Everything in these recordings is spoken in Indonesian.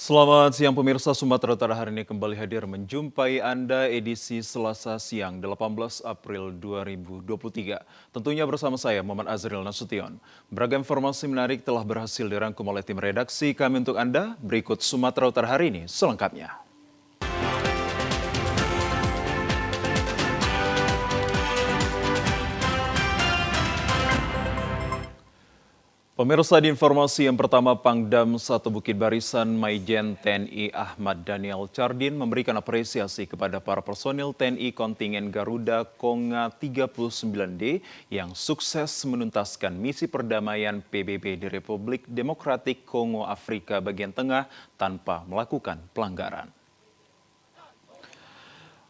Selamat siang pemirsa, Sumatera Utara hari ini kembali hadir menjumpai Anda edisi Selasa siang 18 April 2023. Tentunya bersama saya Muhammad Azril Nasution. Beragam informasi menarik telah berhasil dirangkum oleh tim redaksi kami untuk Anda. Berikut Sumatera Utara hari ini selengkapnya. Pemirsa, di informasi yang pertama, Pangdam 1 Bukit Barisan Maijen TNI Ahmad Daniel Chardin memberikan apresiasi kepada para personil TNI kontingen Garuda Konga 39D yang sukses menuntaskan misi perdamaian PBB di Republik Demokratik Kongo Afrika bagian tengah tanpa melakukan pelanggaran.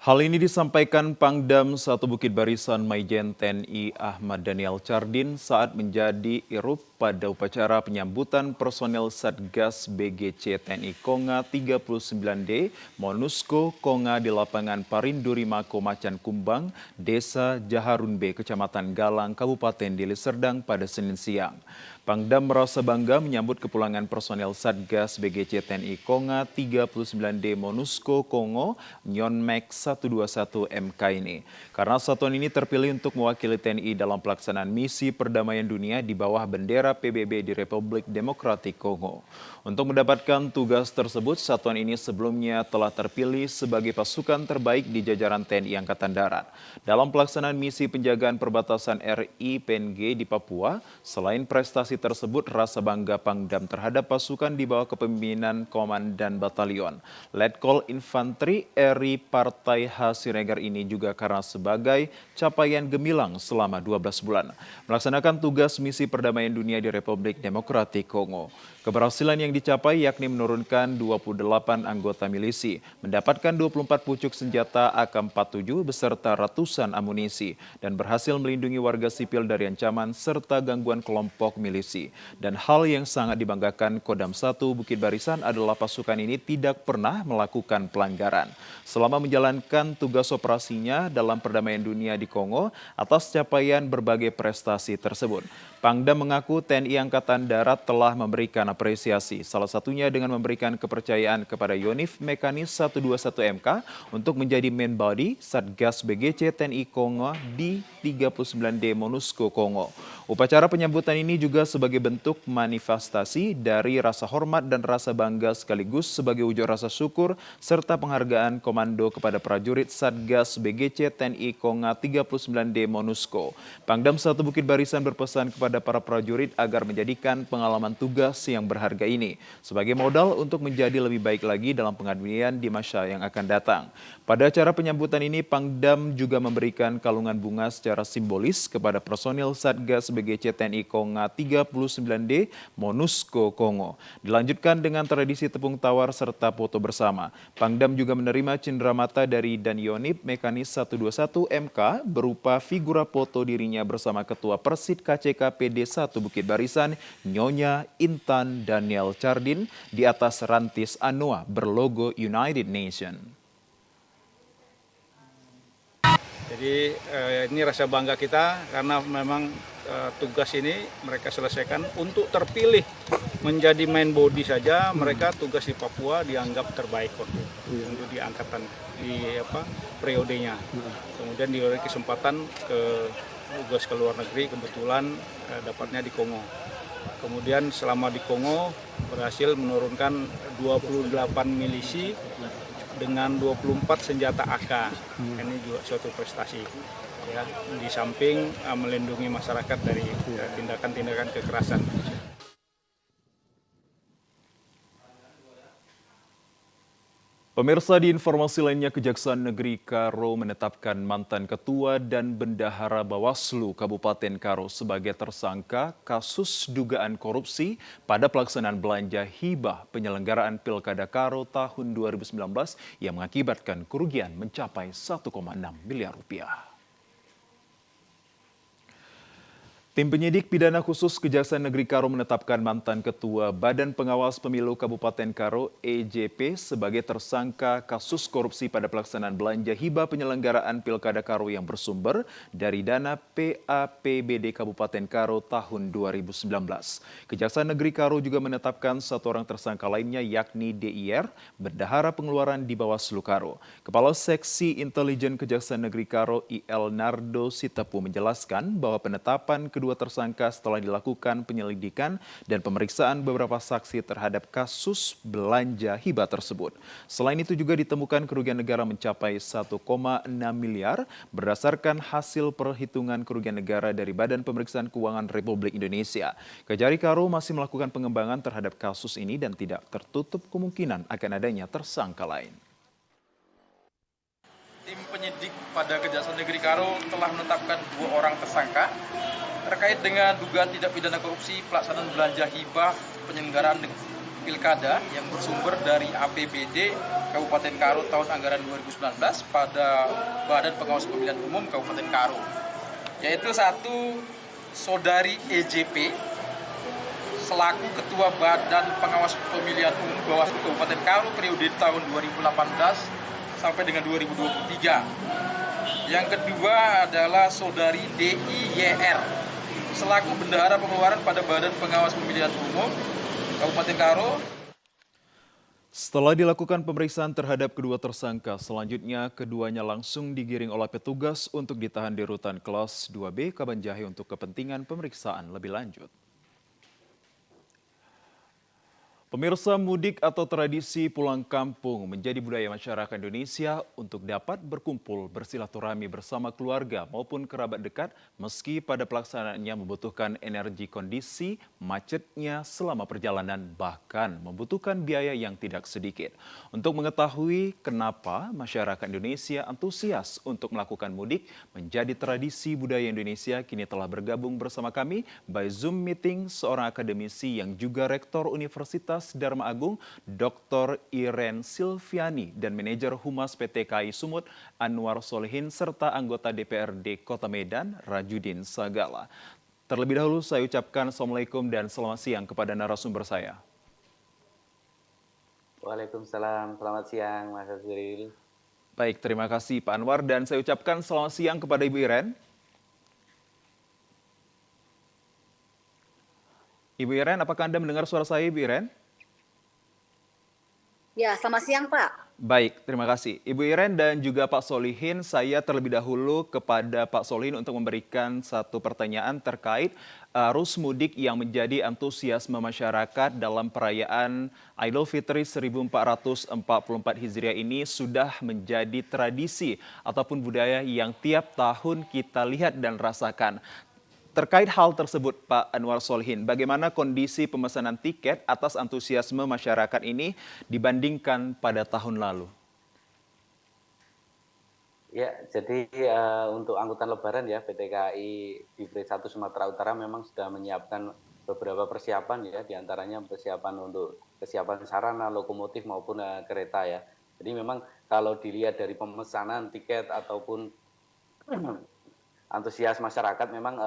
Hal ini disampaikan Pangdam 1 Bukit Barisan Maijen TNI Ahmad Daniel Chardin saat menjadi irup pada upacara penyambutan personel Satgas BGC TNI Konga 39D Monusco Konga di lapangan Parinduri Mako Macan Kumbang, Desa Jaharunbe, Kecamatan Galang, Kabupaten Deli Serdang pada Senin siang. Pangdam merasa bangga menyambut kepulangan personel Satgas BGC TNI Konga 39D Monusco Kongo Nyonmek 121 MK ini. Karena satuan ini terpilih untuk mewakili TNI dalam pelaksanaan misi perdamaian dunia di bawah bendera PBB di Republik Demokratik Kongo. Untuk mendapatkan tugas tersebut, satuan ini sebelumnya telah terpilih sebagai pasukan terbaik di jajaran TNI Angkatan Darat. Dalam pelaksanaan misi penjagaan perbatasan RI PNG di Papua, selain prestasi tersebut, rasa bangga Pangdam terhadap pasukan di bawah kepemimpinan Komandan Batalion Letkol Infanteri RI Partai H. Siregar ini juga karena sebagai capaian gemilang selama 12 bulan melaksanakan tugas misi perdamaian dunia di Republik Demokratik Kongo. Keberhasilan yang dicapai yakni menurunkan 28 anggota milisi, mendapatkan 24 pucuk senjata AK-47 beserta ratusan amunisi, dan berhasil melindungi warga sipil dari ancaman serta gangguan kelompok milisi. Dan hal yang sangat dibanggakan Kodam 1 Bukit Barisan adalah pasukan ini tidak pernah melakukan pelanggaran selama menjalankan tugas operasinya dalam perdamaian dunia di Kongo atas capaian berbagai prestasi tersebut. Pangdam mengaku TNI Angkatan Darat telah memberikan apresiasi, salah satunya dengan memberikan kepercayaan kepada Yonif Mekanis 121MK untuk menjadi main body Satgas BGC TNI Kongo di 39D Monusco Kongo. Upacara penyambutan ini juga sebagai bentuk manifestasi dari rasa hormat dan rasa bangga sekaligus sebagai wujud rasa syukur serta penghargaan komando kepada prajurit Satgas BGC TNI Konga 39D Monusco. Pangdam 1 Bukit Barisan berpesan kepada para prajurit agar menjadikan pengalaman tugas yang berharga ini sebagai modal untuk menjadi lebih baik lagi dalam pengabdian di masa yang akan datang. Pada acara penyambutan ini, Pangdam juga memberikan kalungan bunga secara simbolis kepada personil Satgas BGC TNI Konga 39D Monusco Kongo. Dilanjutkan dengan tradisi tepung tawar serta foto bersama. Pangdam juga menerima cenderamata dari Danionip Mekanis 121 MK berupa figura foto dirinya bersama Ketua Persid KCK PD 1 Bukit Barisan Nyonya Intan Daniel Chardin di atas rantis Anoa berlogo United Nation. Jadi ini rasa bangga kita karena memang tugas ini mereka selesaikan untuk terpilih menjadi main body saja. Mereka tugas di Papua dianggap terbaik waktu untuk di angkatan di periodenya. Kemudian diberi kesempatan ke tugas ke luar negeri, kebetulan dapatnya di Kongo. Kemudian selama di Kongo berhasil menurunkan 28 milisi dengan 24 senjata AK. Ini juga suatu prestasi. Ya, di samping melindungi masyarakat dari tindakan-tindakan kekerasan. Pemirsa, di informasi lainnya, Kejaksaan Negeri Karo menetapkan mantan Ketua dan Bendahara Bawaslu Kabupaten Karo sebagai tersangka kasus dugaan korupsi pada pelaksanaan belanja hibah penyelenggaraan Pilkada Karo tahun 2019 yang mengakibatkan kerugian mencapai 1,6 miliar rupiah. Tim penyidik pidana khusus Kejaksaan Negeri Karo menetapkan mantan Ketua Badan Pengawas Pemilu Kabupaten Karo (EJP) sebagai tersangka kasus korupsi pada pelaksanaan belanja hibah penyelenggaraan Pilkada Karo yang bersumber dari dana PAPBD Kabupaten Karo tahun 2019. Kejaksaan Negeri Karo juga menetapkan satu orang tersangka lainnya yakni DIR, bendahara pengeluaran di Bawaslu Karo. Kepala Seksi Intelijen Kejaksaan Negeri Karo IL Nardo Sitepu menjelaskan bahwa penetapan kedua tersangka setelah dilakukan penyelidikan dan pemeriksaan beberapa saksi terhadap kasus belanja hibah tersebut. Selain itu juga ditemukan kerugian negara mencapai 1,6 miliar berdasarkan hasil perhitungan kerugian negara dari Badan Pemeriksaan Keuangan Republik Indonesia. Kejari Karo masih melakukan pengembangan terhadap kasus ini dan tidak tertutup kemungkinan akan adanya tersangka lain. Tim penyidik pada Kejaksaan Negeri Karo telah menetapkan 2 orang tersangka terkait dengan dugaan tindak pidana korupsi pelaksanaan belanja hibah penyelenggaraan Pilkada yang bersumber dari APBD Kabupaten Karo tahun anggaran 2019 pada Badan Pengawas Pemilihan Umum Kabupaten Karo, yaitu satu saudari EJP selaku Ketua Badan Pengawas Pemilihan Umum Bawaslu Kabupaten Karo periode tahun 2018 sampai dengan 2023. Yang kedua adalah saudari DIYR selaku bendahara pengeluaran pada Badan Pengawas Pemilihan Umum Kabupaten Karo. Setelah dilakukan pemeriksaan terhadap kedua tersangka, selanjutnya keduanya langsung digiring oleh petugas untuk ditahan di rutan kelas 2B Kabanjahe untuk kepentingan pemeriksaan lebih lanjut. Pemirsa, mudik atau tradisi pulang kampung menjadi budaya masyarakat Indonesia untuk dapat berkumpul bersilaturahmi bersama keluarga maupun kerabat dekat meski pada pelaksanaannya membutuhkan energi kondisi, macetnya selama perjalanan bahkan membutuhkan biaya yang tidak sedikit. Untuk mengetahui kenapa masyarakat Indonesia antusias untuk melakukan mudik menjadi tradisi budaya Indonesia, kini telah bergabung bersama kami by Zoom meeting seorang akademisi yang juga rektor Universitas Dharma Agung, Dr. Iren Silviani, dan manajer Humas PT KAI Sumut, Anwar Solihin, serta anggota DPRD Kota Medan, Rajudin Sagala. Terlebih dahulu saya ucapkan Assalamualaikum dan selamat siang kepada narasumber saya. Waalaikumsalam, selamat siang Mas Azril. Baik, terima kasih Pak Anwar, dan saya ucapkan selamat siang kepada Ibu Iren. Ibu Iren, apakah Anda mendengar suara saya, Ibu Iren? Ya, selamat siang Pak. Baik, terima kasih. Ibu Iren dan juga Pak Solihin, saya terlebih dahulu kepada Pak Solihin untuk memberikan satu pertanyaan terkait arus mudik yang menjadi antusiasme masyarakat dalam perayaan Idul Fitri 1444 Hijriah ini sudah menjadi tradisi ataupun budaya yang tiap tahun kita lihat dan rasakan. Terkait hal tersebut, Pak Anwar Solihin, bagaimana kondisi pemesanan tiket atas antusiasme masyarakat ini dibandingkan pada tahun lalu? Ya, jadi untuk angkutan Lebaran ya PT KAI Divre 1 Sumatera Utara memang sudah menyiapkan beberapa persiapan ya, diantaranya persiapan untuk kesiapan sarana, lokomotif maupun kereta ya. Jadi memang kalau dilihat dari pemesanan tiket ataupun antusias masyarakat memang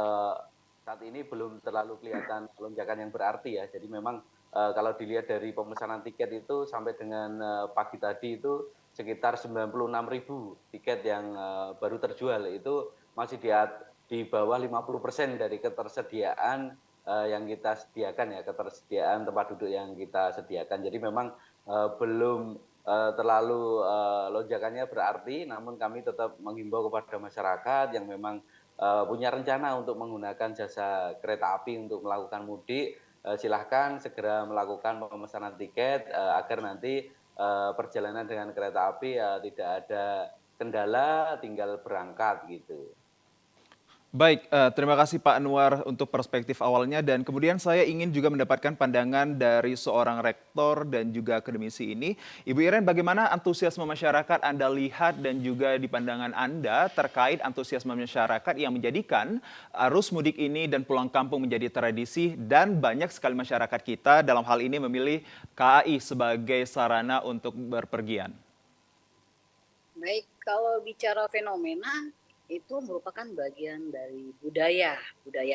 saat ini belum terlalu kelihatan lonjakan yang berarti ya. Jadi memang kalau dilihat dari pemesanan tiket itu sampai dengan pagi tadi itu sekitar 96.000 tiket yang baru terjual, itu masih di bawah 50% dari ketersediaan yang kita sediakan ya, ketersediaan tempat duduk yang kita sediakan. Jadi memang belum terlalu lonjakannya berarti, namun kami tetap menghimbau kepada masyarakat yang memang punya rencana untuk menggunakan jasa kereta api untuk melakukan mudik, silahkan segera melakukan pemesanan tiket agar nanti perjalanan dengan kereta api tidak ada kendala, tinggal berangkat gitu. Baik, terima kasih Pak Anwar untuk perspektif awalnya, dan kemudian saya ingin juga mendapatkan pandangan dari seorang rektor dan juga akademisi ini. Ibu Iren, bagaimana antusiasme masyarakat Anda lihat dan juga di pandangan Anda terkait antusiasme masyarakat yang menjadikan arus mudik ini dan pulang kampung menjadi tradisi, dan banyak sekali masyarakat kita dalam hal ini memilih KAI sebagai sarana untuk berpergian? Baik, kalau bicara fenomena, itu merupakan bagian dari budaya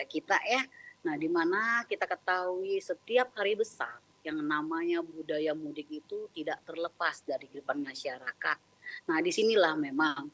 kita ya. Nah, di mana kita ketahui setiap hari besar yang namanya budaya mudik itu tidak terlepas dari kehidupan masyarakat. Nah, disinilah memang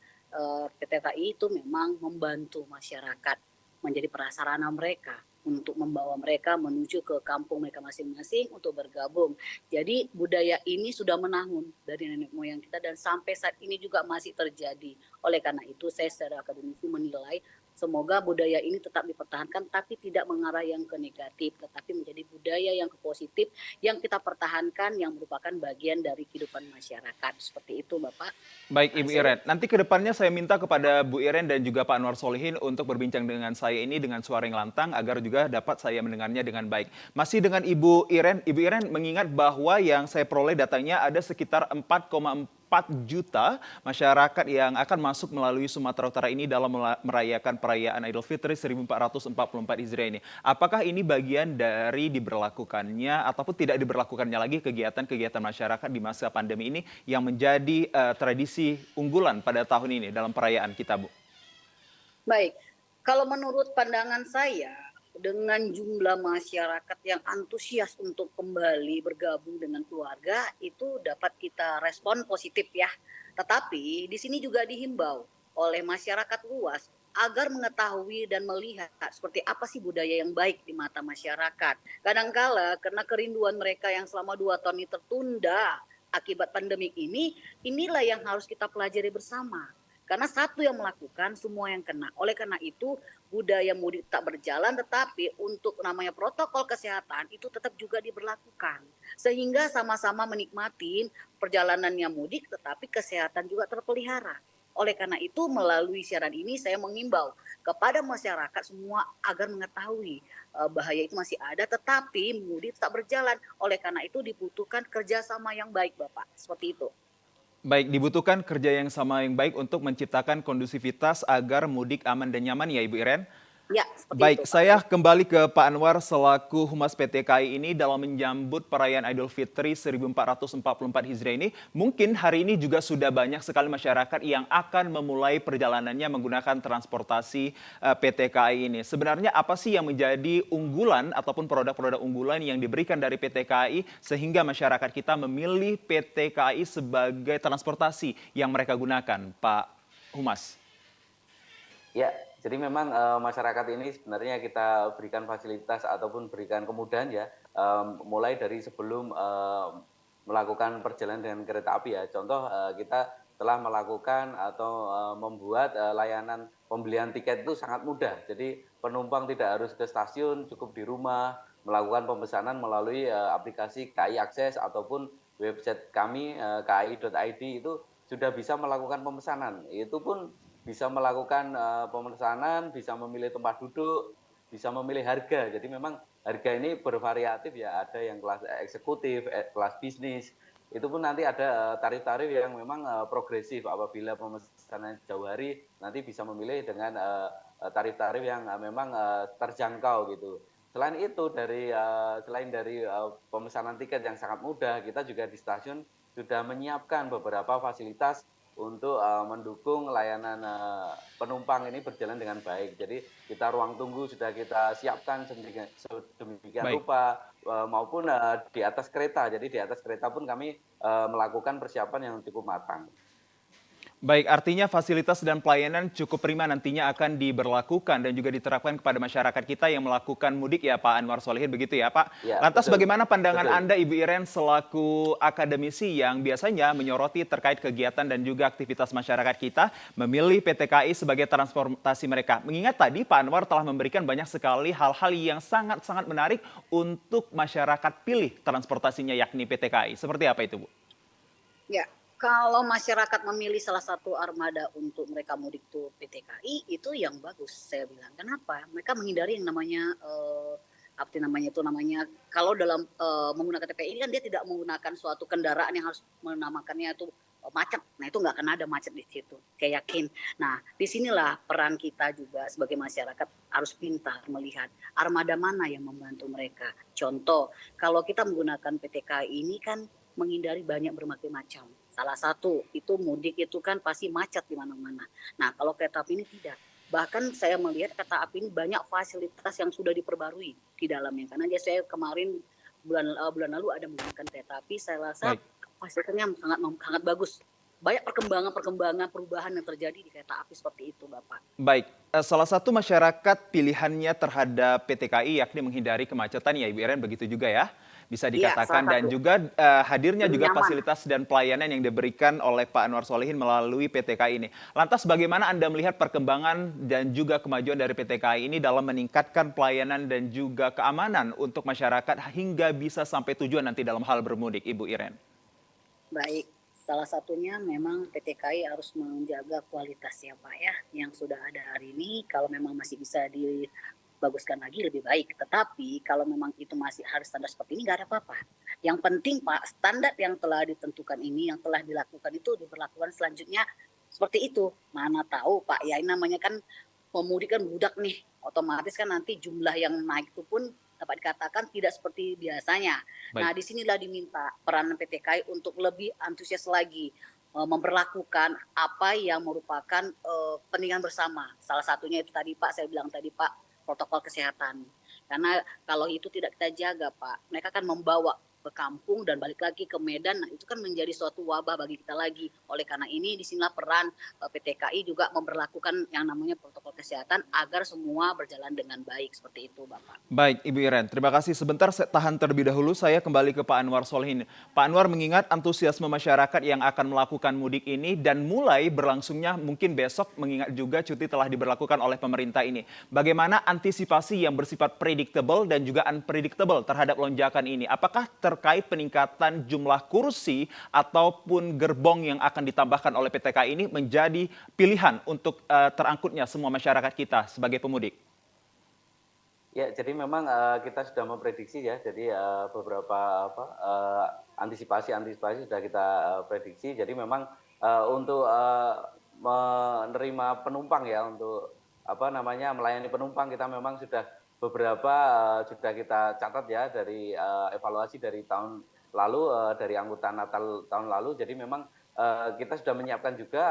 PT KAI itu memang membantu masyarakat menjadi prasarana mereka untuk membawa mereka menuju ke kampung mereka masing-masing untuk bergabung. Jadi budaya ini sudah menahun dari nenek moyang kita dan sampai saat ini juga masih terjadi. Oleh karena itu saya secara akademisi menilai semoga budaya ini tetap dipertahankan tapi tidak mengarah yang ke negatif, tetapi menjadi budaya yang ke positif yang kita pertahankan yang merupakan bagian dari kehidupan masyarakat. Seperti itu Bapak. Baik Ibu Iren, nanti ke depannya saya minta kepada Bu Iren dan juga Pak Anwar Solihin untuk berbincang dengan saya ini dengan suara yang lantang agar juga dapat saya mendengarnya dengan baik. Masih dengan Ibu Iren mengingat bahwa yang saya peroleh datanya ada sekitar 4,4 juta masyarakat yang akan masuk melalui Sumatera Utara ini dalam merayakan perayaan Idul Fitri 1444 Hijriah ini. Apakah ini bagian dari diberlakukannya ataupun tidak diberlakukannya lagi kegiatan-kegiatan masyarakat di masa pandemi ini yang menjadi tradisi unggulan pada tahun ini dalam perayaan kita, Bu? Baik, kalau menurut pandangan saya, dengan jumlah masyarakat yang antusias untuk kembali bergabung dengan keluarga, itu dapat kita respon positif ya. Tetapi di sini juga dihimbau oleh masyarakat luas agar mengetahui dan melihat seperti apa sih budaya yang baik di mata masyarakat. Kadangkala karena kerinduan mereka yang selama 2 tahun ini tertunda akibat pandemik ini, inilah yang harus kita pelajari bersama. Karena satu yang melakukan, semua yang kena. Oleh karena itu, budaya mudik tak berjalan, tetapi untuk namanya protokol kesehatan itu tetap juga diberlakukan. Sehingga sama-sama menikmati perjalanannya mudik, tetapi kesehatan juga terpelihara. Oleh karena itu, melalui siaran ini saya mengimbau kepada masyarakat semua agar mengetahui bahaya itu masih ada, tetapi mudik tak berjalan. Oleh karena itu dibutuhkan kerjasama yang baik, Bapak. Seperti itu. Baik, dibutuhkan kerja yang sama yang baik untuk menciptakan kondusivitas agar mudik aman dan nyaman ya Ibu Iren? Ya, seperti Baik, itu, Pak. saya kembali ke Pak Anwar selaku Humas PT KAI ini dalam menyambut perayaan Idul Fitri 1444 Hijriah ini. Mungkin hari ini juga sudah banyak sekali masyarakat yang akan memulai perjalanannya menggunakan transportasi PT KAI ini. Sebenarnya apa sih yang menjadi unggulan ataupun produk-produk unggulan yang diberikan dari PT KAI sehingga masyarakat kita memilih PT KAI sebagai transportasi yang mereka gunakan, Pak Humas? Ya, jadi memang masyarakat ini sebenarnya kita berikan fasilitas ataupun berikan kemudahan ya, mulai dari sebelum melakukan perjalanan dengan kereta api ya. Contoh kita telah melakukan atau membuat layanan pembelian tiket itu sangat mudah. Jadi penumpang tidak harus ke stasiun, cukup di rumah melakukan pemesanan melalui aplikasi KAI Akses ataupun website kami kai.id itu sudah bisa melakukan pemesanan. Itu pun bisa melakukan pemesanan, bisa memilih tempat duduk, bisa memilih harga. Jadi memang harga ini bervariatif ya, ada yang kelas eksekutif, kelas bisnis. Itu pun nanti ada tarif-tarif yang memang progresif. Apabila pemesanan jauh hari, nanti bisa memilih dengan tarif-tarif yang memang terjangkau gitu. Selain dari pemesanan tiket yang sangat mudah, kita juga di stasiun sudah menyiapkan beberapa fasilitas untuk mendukung layanan penumpang ini berjalan dengan baik. Jadi kita ruang tunggu sudah kita siapkan sedemikian Baik. rupa maupun di atas kereta. Jadi di atas kereta pun kami melakukan persiapan yang cukup matang. Baik, artinya fasilitas dan pelayanan cukup prima nantinya akan diberlakukan dan juga diterapkan kepada masyarakat kita yang melakukan mudik ya Pak Anwar Solihin, begitu ya Pak? Ya, Lantas betul. bagaimana pandangan Betul. Anda Ibu Iren selaku akademisi yang biasanya menyoroti terkait kegiatan dan juga aktivitas masyarakat kita memilih PT KAI sebagai transportasi mereka? Mengingat tadi Pak Anwar telah memberikan banyak sekali hal-hal yang sangat-sangat menarik untuk masyarakat pilih transportasinya yakni PT KAI. Seperti apa itu Bu? Ya, kalau masyarakat memilih salah satu armada untuk mereka mudik itu PT KAI, itu yang bagus saya bilang. Kenapa? Mereka menghindari yang namanya kalau dalam menggunakan TPI ini kan dia tidak menggunakan suatu kendaraan yang harus menamakannya itu macet. Nah, itu nggak akan ada macet di situ. Saya yakin. Nah, disinilah peran kita juga sebagai masyarakat harus pintar melihat armada mana yang membantu mereka. Contoh, kalau kita menggunakan PT KAI ini kan menghindari banyak berbagai macam. Salah satu itu mudik itu kan pasti macet di mana-mana. Nah, kalau kereta api ini tidak. Bahkan saya melihat kereta api ini banyak fasilitas yang sudah diperbarui di dalamnya. Karena saya kemarin bulan lalu ada menggunakan kereta api, saya rasa Baik. fasilitasnya sangat bagus. Banyak perkembangan perubahan yang terjadi di kereta api seperti itu, Bapak. Baik, salah satu masyarakat pilihannya terhadap PT KAI yakni menghindari kemacetan ya Ibu Iren, begitu juga ya? Bisa Iya, dikatakan salah dan satu. juga hadirnya Lebih juga nyaman. fasilitas dan pelayanan yang diberikan oleh Pak Anwar Solihin melalui PT KAI ini. Lantas bagaimana Anda melihat perkembangan dan juga kemajuan dari PT KAI ini dalam meningkatkan pelayanan dan juga keamanan untuk masyarakat hingga bisa sampai tujuan nanti dalam hal bermudik, Ibu Iren? Baik, salah satunya memang PT KAI harus menjaga kualitasnya Pak ya, yang sudah ada hari ini kalau memang masih bisa dibaguskan lagi lebih baik. Tetapi kalau memang itu masih harus standar seperti ini nggak ada apa-apa. Yang penting Pak, standar yang telah ditentukan ini, yang telah dilakukan itu diberlakukan selanjutnya seperti itu. Mana tahu Pak, ya ini namanya kan pemudik kan budak nih, otomatis kan nanti jumlah yang naik itu pun dapat dikatakan tidak seperti biasanya. Nah, Baik. disinilah diminta peranan PT KAI untuk lebih antusias lagi memperlakukan apa yang merupakan kepentingan bersama. Salah satunya itu tadi Pak, saya bilang tadi Pak, protokol kesehatan. Karena kalau itu tidak kita jaga Pak, mereka akan membawa ke kampung dan balik lagi ke Medan, nah itu kan menjadi suatu wabah bagi kita lagi. Oleh karena ini disinilah peran PT KAI juga memperlakukan yang namanya protokol kesehatan agar semua berjalan dengan baik seperti itu Bapak. Baik, Ibu Iren, terima kasih. Sebentar, saya tahan terlebih dahulu. Saya kembali ke Pak Anwar Solihin. Pak Anwar mengingat antusiasme masyarakat yang akan melakukan mudik ini dan mulai berlangsungnya mungkin besok, mengingat juga cuti telah diberlakukan oleh pemerintah ini. Bagaimana antisipasi yang bersifat predictable dan juga unpredictable terhadap lonjakan ini? Apakah terkait peningkatan jumlah kursi ataupun gerbong yang akan ditambahkan oleh PT KAI ini menjadi pilihan untuk terangkutnya semua masyarakat kita sebagai pemudik? Ya, jadi memang kita sudah memprediksi ya. Jadi beberapa antisipasi sudah kita prediksi. Jadi memang untuk menerima penumpang ya, untuk melayani penumpang kita memang sudah beberapa sudah kita catat ya dari evaluasi dari tahun lalu, dari angkutan Natal tahun lalu. Jadi memang kita sudah menyiapkan juga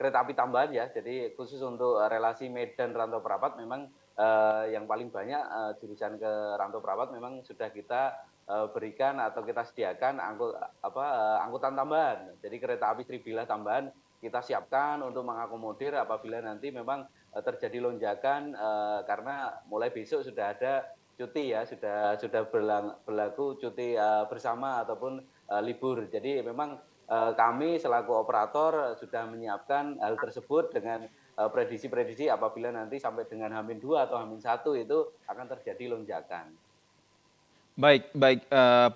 kereta api tambahan ya. Jadi khusus untuk relasi Medan Rantau Prapat memang yang paling banyak jurusan ke Rantau Prapat memang sudah kita berikan atau kita sediakan angkutan tambahan. Jadi kereta api Tribila tambahan kita siapkan untuk mengakomodir apabila nanti memang terjadi lonjakan, karena mulai besok sudah ada cuti ya, sudah berlaku cuti bersama ataupun libur. Jadi memang kami selaku operator sudah menyiapkan hal tersebut dengan prediksi-prediksi apabila nanti sampai dengan H-2 atau H-1 itu akan terjadi lonjakan. Baik, baik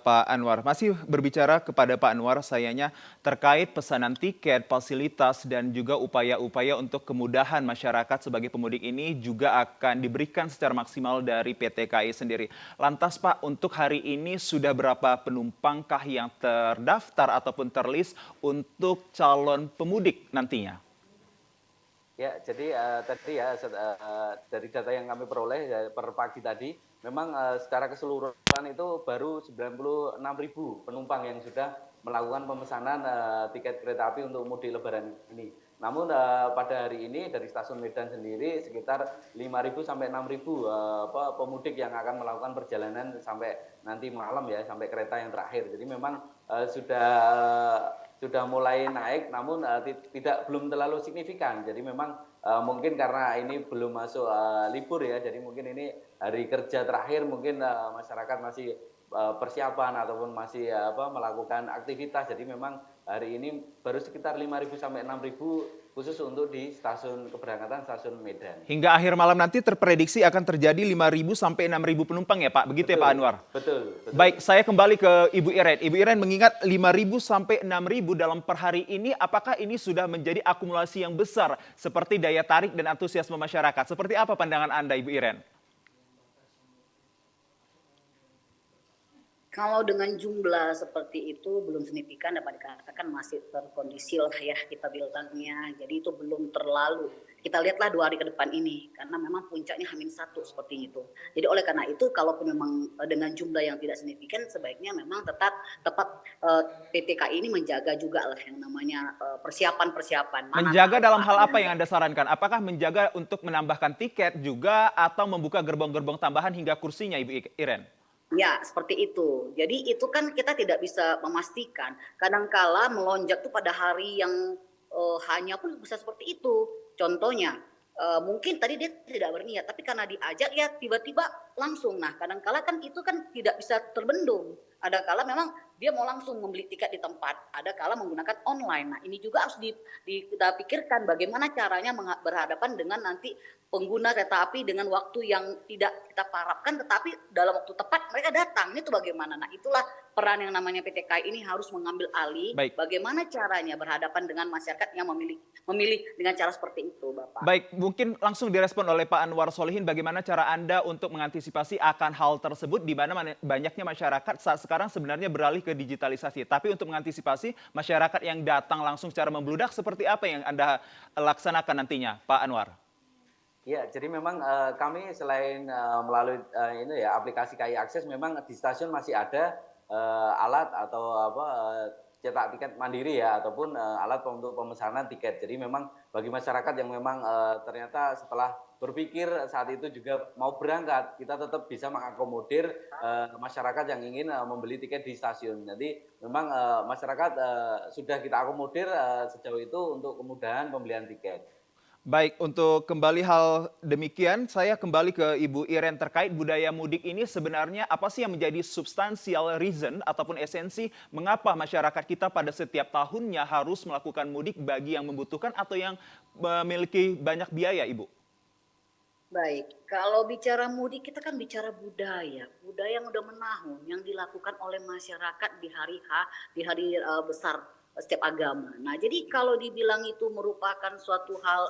Pak Anwar. Masih berbicara kepada Pak Anwar sayanya terkait pesanan tiket, fasilitas, dan juga upaya-upaya untuk kemudahan masyarakat sebagai pemudik ini juga akan diberikan secara maksimal dari PT KAI sendiri. Lantas Pak, untuk hari ini sudah berapa penumpangkah yang terdaftar ataupun terlist untuk calon pemudik nantinya? Ya, jadi tadi ya dari data yang kami peroleh ya, per pagi tadi, memang secara keseluruhan itu baru 96.000 penumpang yang sudah melakukan pemesanan tiket kereta api untuk mudik Lebaran ini. Namun pada hari ini dari stasiun Medan sendiri sekitar 5.000 sampai 6.000 pemudik yang akan melakukan perjalanan sampai nanti malam ya, sampai kereta yang terakhir. Jadi memang sudah mulai naik, namun belum terlalu signifikan. Jadi memang mungkin karena ini belum masuk libur ya, jadi mungkin ini hari kerja terakhir, mungkin masyarakat masih persiapan ataupun masih melakukan aktivitas. Jadi memang hari ini baru sekitar 5.000 sampai 6.000 khusus untuk di stasiun keberangkatan stasiun Medan. Hingga akhir malam nanti terprediksi akan terjadi 5.000 sampai 6.000 penumpang ya Pak, begitu ya Pak Anwar? Betul. Baik, saya kembali ke Ibu Iren. Ibu Iren mengingat 5.000 sampai 6.000 dalam per hari ini, apakah ini sudah menjadi akumulasi yang besar seperti daya tarik dan antusiasme masyarakat? Seperti apa pandangan Anda Ibu Iren? Kalau dengan jumlah seperti itu belum signifikan dapat dikatakan masih terkondisi lah ya kita bilangnya. Jadi itu belum terlalu kita lihatlah 2 hari ke depan ini, karena memang puncaknya H-1 seperti itu. Jadi oleh karena itu, kalaupun memang dengan jumlah yang tidak signifikan, sebaiknya memang tepat PT KAI ini menjaga juga lah yang namanya persiapan-persiapan. Menjaga dalam hal apa yang Anda sarankan? Apakah menjaga untuk menambahkan tiket juga atau membuka gerbong-gerbong tambahan hingga kursinya, Ibu Iren? Ya, seperti itu. Jadi itu kan kita tidak bisa memastikan. Kadangkala melonjak tuh pada hari yang hanya pun bisa seperti itu. Contohnya, mungkin tadi dia tidak berniat, tapi karena diajak ya tiba-tiba langsung. Nah, kadangkala kan itu kan tidak bisa terbendung. Ada kala memang dia mau langsung membeli tiket di tempat, ada kala menggunakan online. Nah, ini juga harus kita pikirkan bagaimana caranya berhadapan dengan nanti pengguna kereta api dengan waktu yang tidak kita harapkan, tetapi dalam waktu tepat mereka datang. Ini tuh bagaimana? Nah, itulah peran yang namanya PT KAI ini harus mengambil alih. Baik. Bagaimana caranya berhadapan dengan masyarakat yang memilih dengan cara seperti itu, Bapak. Baik, mungkin langsung direspon oleh Pak Anwar Solihin, bagaimana cara Anda untuk mengantisipasi akan hal tersebut di mana banyaknya masyarakat saat sekarang sebenarnya beralih ke digitalisasi. Tapi untuk mengantisipasi masyarakat yang datang langsung secara membludak, seperti apa yang Anda laksanakan nantinya, Pak Anwar? Ya, jadi memang kami selain melalui ini ya aplikasi KAI Akses, memang di stasiun masih ada alat atau cetak tiket mandiri ya, ataupun alat untuk pemesanan tiket. Jadi memang bagi masyarakat yang memang ternyata setelah berpikir saat itu juga mau berangkat, kita tetap bisa mengakomodir masyarakat yang ingin membeli tiket di stasiun. Jadi memang masyarakat sudah kita akomodir sejauh itu untuk kemudahan pembelian tiket. Baik, untuk kembali hal demikian, saya kembali ke Ibu Iren terkait budaya mudik ini sebenarnya apa sih yang menjadi substansial reason ataupun esensi mengapa masyarakat kita pada setiap tahunnya harus melakukan mudik bagi yang membutuhkan atau yang memiliki banyak biaya, Ibu? Baik, kalau bicara mudik kita kan bicara budaya yang udah menahun, yang dilakukan oleh masyarakat di hari H, di hari besar setiap agama. Nah, jadi kalau dibilang itu merupakan suatu hal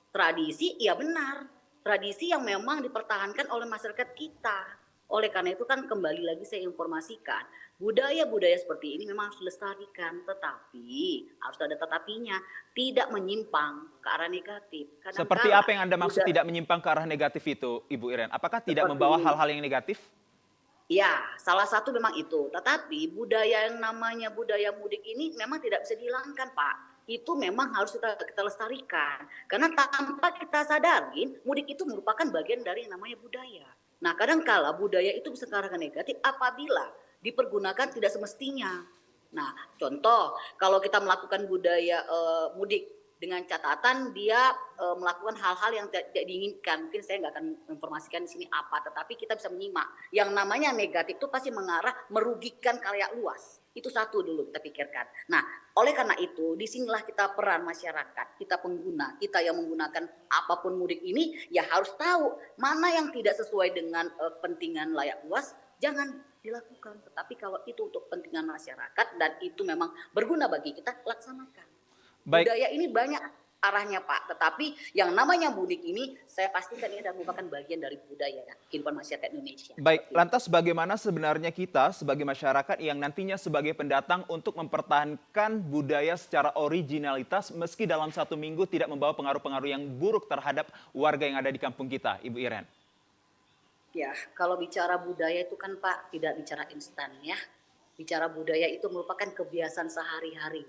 tradisi, ya benar. Tradisi yang memang dipertahankan oleh masyarakat kita. Oleh karena itu kan kembali lagi saya informasikan, budaya-budaya seperti ini memang harus dilestarikan, tetapi harus ada tetapinya, tidak menyimpang ke arah negatif. Seperti apa yang Anda maksud tidak menyimpang ke arah negatif itu, Ibu Iren? Apakah tidak membawa hal-hal yang negatif? Ya, salah satu memang itu. Tetapi budaya yang namanya budaya mudik ini memang tidak bisa dihilangkan, Pak. Itu memang harus kita lestarikan. Karena tanpa kita sadarin, mudik itu merupakan bagian dari yang namanya budaya. Nah, kadangkala budaya itu bisa ke arah negatif apabila dipergunakan tidak semestinya. Nah, contoh, kalau kita melakukan budaya mudik dengan catatan dia melakukan hal-hal yang tidak diinginkan. Mungkin saya nggak akan informasikan di sini apa, tetapi kita bisa menyimak. Yang namanya negatif itu pasti mengarah merugikan khalayak luas. Itu satu dulu kita pikirkan. Nah, oleh karena itu, disinilah kita peran masyarakat, kita pengguna, kita yang menggunakan apapun mudik ini, ya harus tahu mana yang tidak sesuai dengan kepentingan layak luas, jangan dilakukan. Tetapi kalau itu untuk kepentingan masyarakat dan itu memang berguna bagi kita, laksanakan. Baik. Budaya ini banyak arahnya, Pak, tetapi yang namanya mudik ini saya pastikan ini adalah merupakan bagian dari budaya kehidupan masyarakat Indonesia. Baik, lantas bagaimana sebenarnya kita sebagai masyarakat yang nantinya sebagai pendatang untuk mempertahankan budaya secara originalitas meski dalam 1 minggu tidak membawa pengaruh-pengaruh yang buruk terhadap warga yang ada di kampung kita, Ibu Iren? Ya, kalau bicara budaya itu kan, Pak, tidak bicara instan ya. Bicara budaya itu merupakan kebiasaan sehari-hari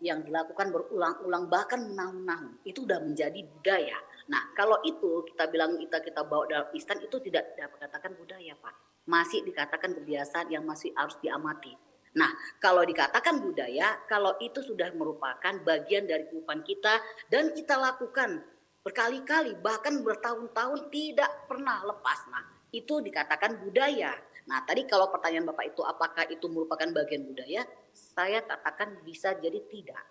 yang dilakukan berulang-ulang bahkan menahun-nahun, itu sudah menjadi budaya. Nah, kalau itu kita bilang kita bawa dalam instan, itu tidak dikatakan budaya, Pak. Masih dikatakan kebiasaan yang masih harus diamati. Nah, kalau dikatakan budaya, kalau itu sudah merupakan bagian dari kehidupan kita dan kita lakukan berkali-kali bahkan bertahun-tahun tidak pernah lepas. Nah, itu dikatakan budaya. Nah, tadi kalau pertanyaan Bapak itu apakah itu merupakan bagian budaya, saya katakan bisa jadi tidak.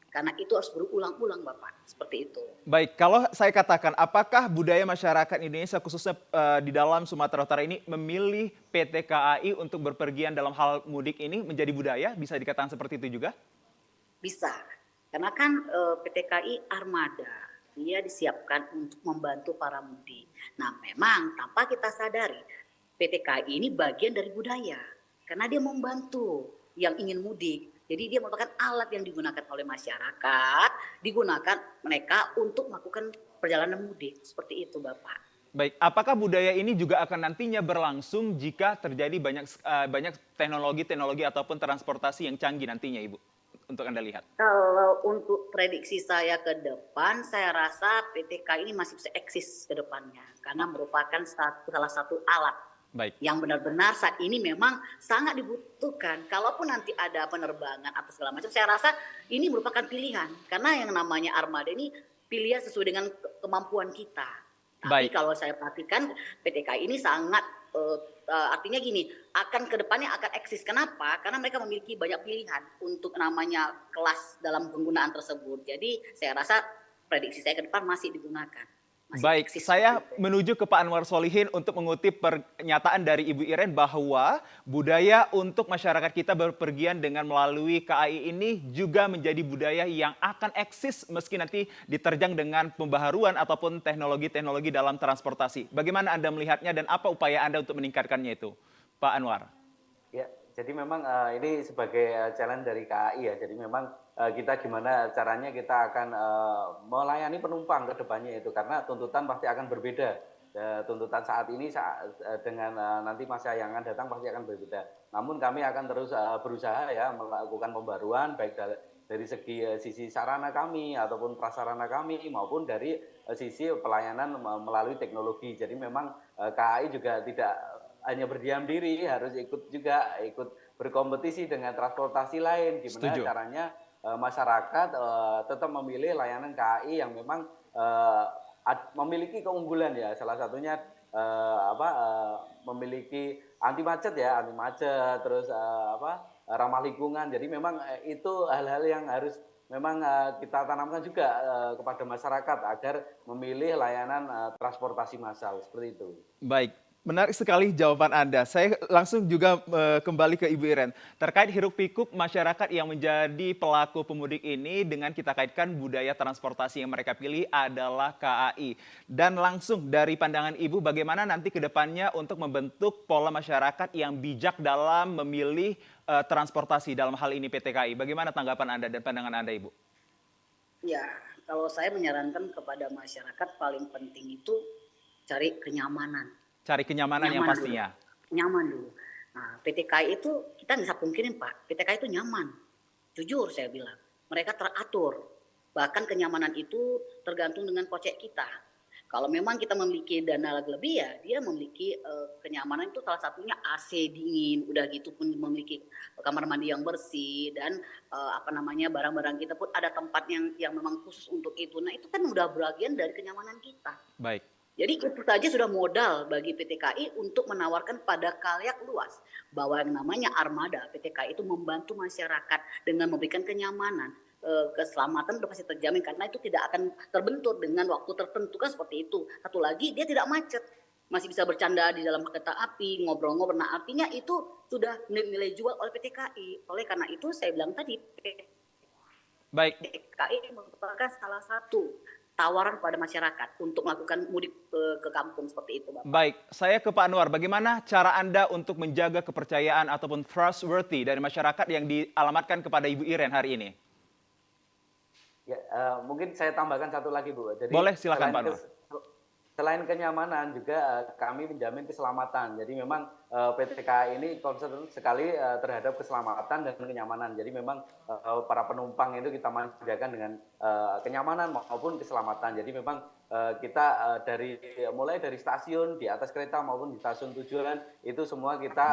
Karena itu harus berulang-ulang, Bapak. Seperti itu. Baik, kalau saya katakan apakah budaya masyarakat Indonesia khususnya di dalam Sumatera Utara ini memilih PT KAI untuk berpergian dalam hal mudik ini menjadi budaya? Bisa dikatakan seperti itu juga? Bisa. Karena kan PT KAI armada. Dia disiapkan untuk membantu para mudik. Nah, memang tanpa kita sadari, PT KAI ini bagian dari budaya. Karena dia membantu yang ingin mudik. Jadi dia merupakan alat yang digunakan oleh masyarakat, digunakan mereka untuk melakukan perjalanan mudik. Seperti itu, Bapak. Baik, apakah budaya ini juga akan nantinya berlangsung jika terjadi banyak teknologi-teknologi ataupun transportasi yang canggih nantinya, Ibu? Untuk Anda lihat. Kalau untuk prediksi saya ke depan, saya rasa PTK ini masih bisa eksis ke depannya. Karena merupakan salah satu alat Baik. yang benar-benar saat ini memang sangat dibutuhkan. Kalaupun nanti ada penerbangan atau segala macam, saya rasa ini merupakan pilihan. Karena yang namanya armada ini pilihan sesuai dengan kemampuan kita. Tapi Baik. kalau saya perhatikan PTK ini sangat artinya gini, akan kedepannya akan eksis. Kenapa? Karena mereka memiliki banyak pilihan untuk namanya kelas dalam penggunaan tersebut. Jadi saya rasa prediksi saya ke depan masih digunakan. Masih Baik, eksis saya seperti itu. menuju ke Pak Anwar Solihin untuk mengutip pernyataan dari Ibu Iren bahwa budaya untuk masyarakat kita berpergian dengan melalui KAI ini juga menjadi budaya yang akan eksis meski nanti diterjang dengan pembaharuan ataupun teknologi-teknologi dalam transportasi. Bagaimana Anda melihatnya dan apa upaya Anda untuk meningkatkannya itu, Pak Anwar? Ya, jadi memang ini sebagai challenge dari KAI ya. Jadi memang kita gimana caranya kita akan melayani penumpang ke depannya itu, karena tuntutan pasti akan berbeda. Tuntutan saat ini dengan nanti masa yang akan datang pasti akan berbeda. Namun kami akan terus berusaha ya melakukan pembaruan baik dari segi sisi sarana kami ataupun prasarana kami maupun dari sisi pelayanan melalui teknologi. Jadi memang KAI juga tidak hanya berdiam diri, harus ikut berkompetisi dengan transportasi lain. Gimana Setuju. caranya masyarakat tetap memilih layanan KAI yang memang memiliki keunggulan ya. Salah satunya memiliki anti macet, terus ramah lingkungan. Jadi memang itu hal-hal yang harus memang kita tanamkan juga kepada masyarakat agar memilih layanan transportasi massal seperti itu. Baik, menarik sekali jawaban Anda. Saya langsung juga kembali ke Ibu Iren. Terkait hiruk-pikuk masyarakat yang menjadi pelaku pemudik ini dengan kita kaitkan budaya transportasi yang mereka pilih adalah KAI. Dan langsung dari pandangan Ibu, bagaimana nanti ke depannya untuk membentuk pola masyarakat yang bijak dalam memilih transportasi dalam hal ini PT KAI. Bagaimana tanggapan Anda dan pandangan Anda, Ibu? Ya, kalau saya menyarankan kepada masyarakat paling penting itu cari kenyamanan. Cari kenyamanan yang Nyaman pastinya. dulu. Nyaman dulu. Nah, PTKI itu kita nggak bisa pungkirin Pak, PTKI itu nyaman. Jujur saya bilang, mereka teratur. Bahkan kenyamanan itu tergantung dengan kocek kita. Kalau memang kita memiliki dana lebih ya, dia memiliki kenyamanan itu salah satunya AC dingin, udah gitu pun memiliki kamar mandi yang bersih dan barang-barang kita pun ada tempat yang memang khusus untuk itu. Nah itu kan udah bagian dari kenyamanan kita. Baik. Jadi itu saja sudah modal bagi PT KAI untuk menawarkan pada khalayak luas bahwa yang namanya armada PT KAI itu membantu masyarakat dengan memberikan kenyamanan, keselamatan sudah pasti terjamin karena itu tidak akan terbentur dengan waktu tertentu kan seperti itu. Satu lagi dia tidak macet, masih bisa bercanda di dalam kereta api, ngobrol-ngobrol. Nah artinya itu sudah nilai jual oleh PT KAI. Oleh karena itu saya bilang tadi Baik. PT KAI merupakan salah satu tawaran pada masyarakat untuk melakukan mudik ke kampung seperti itu, Bapak. Baik, saya ke Pak Anwar. Bagaimana cara Anda untuk menjaga kepercayaan ataupun trustworthy dari masyarakat yang dialamatkan kepada Ibu Iren hari ini? Ya, mungkin saya tambahkan satu lagi Bu. Jadi Boleh, silakan Pak Anwar. Selain kenyamanan juga kami menjamin keselamatan. Jadi memang PT KAI ini concern sekali terhadap keselamatan dan kenyamanan. Jadi memang para penumpang itu kita manjakan dengan kenyamanan maupun keselamatan. Jadi memang kita mulai dari stasiun di atas kereta maupun di stasiun tujuan itu semua kita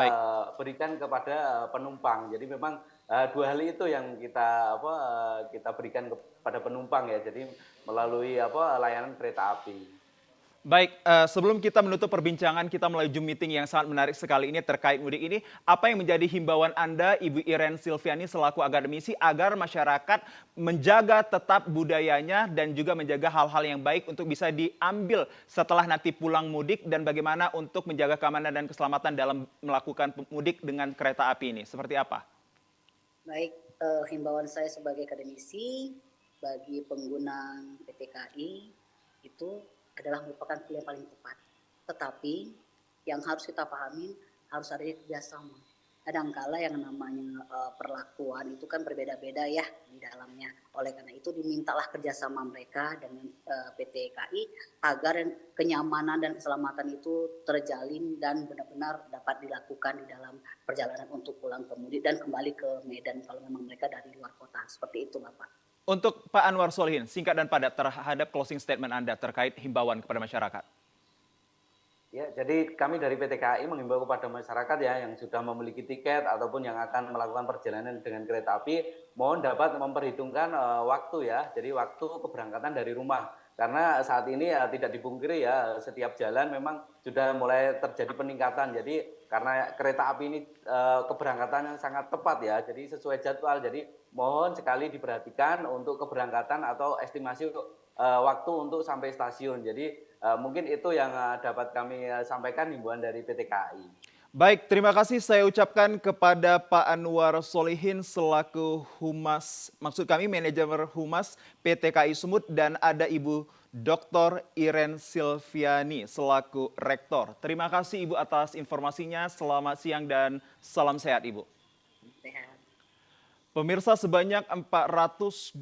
berikan kepada penumpang. Jadi memang dua hal itu yang kita berikan kepada penumpang ya. Jadi melalui layanan kereta api. Baik, sebelum kita menutup perbincangan, kita mulai Zoom meeting yang sangat menarik sekali ini terkait mudik ini. Apa yang menjadi himbauan Anda, Ibu Iren Silviani selaku akademisi, agar masyarakat menjaga tetap budayanya dan juga menjaga hal-hal yang baik untuk bisa diambil setelah nanti pulang mudik, dan bagaimana untuk menjaga keamanan dan keselamatan dalam melakukan mudik dengan kereta api ini? Seperti apa? Baik, himbauan saya sebagai akademisi bagi pengguna PT KAI itu adalah merupakan pilihan paling tepat. Tetapi yang harus kita pahami harus ada kerjasama kadangkala yang namanya perlakuan itu kan berbeda-beda ya di dalamnya. Oleh karena itu dimintalah kerjasama mereka dengan PT KAI agar kenyamanan dan keselamatan itu terjalin dan benar-benar dapat dilakukan di dalam perjalanan untuk pulang ke mudik dan kembali ke Medan kalau memang mereka dari luar kota. Seperti itu Bapak. Untuk Pak Anwar Solihin, singkat dan padat terhadap closing statement Anda terkait himbauan kepada masyarakat. Ya, jadi kami dari PT KAI menghimbau kepada masyarakat ya yang sudah memiliki tiket ataupun yang akan melakukan perjalanan dengan kereta api, mohon dapat memperhitungkan waktu ya, jadi waktu keberangkatan dari rumah. Karena saat ini tidak dipungkiri ya, setiap jalan memang sudah mulai terjadi peningkatan. Jadi karena kereta api ini keberangkatannya sangat tepat ya, jadi sesuai jadwal. Jadi mohon sekali diperhatikan untuk keberangkatan atau estimasi waktu untuk sampai stasiun. Jadi mungkin itu yang dapat kami sampaikan himbauan dari PT KAI. Baik, terima kasih saya ucapkan kepada Pak Anwar Solihin selaku Humas, maksud kami manajer Humas PT KAI Sumut, dan ada Ibu Dr. Iren Silviani selaku Rektor. Terima kasih Ibu atas informasinya, selamat siang dan salam sehat Ibu. Sehat. Pemirsa, sebanyak 427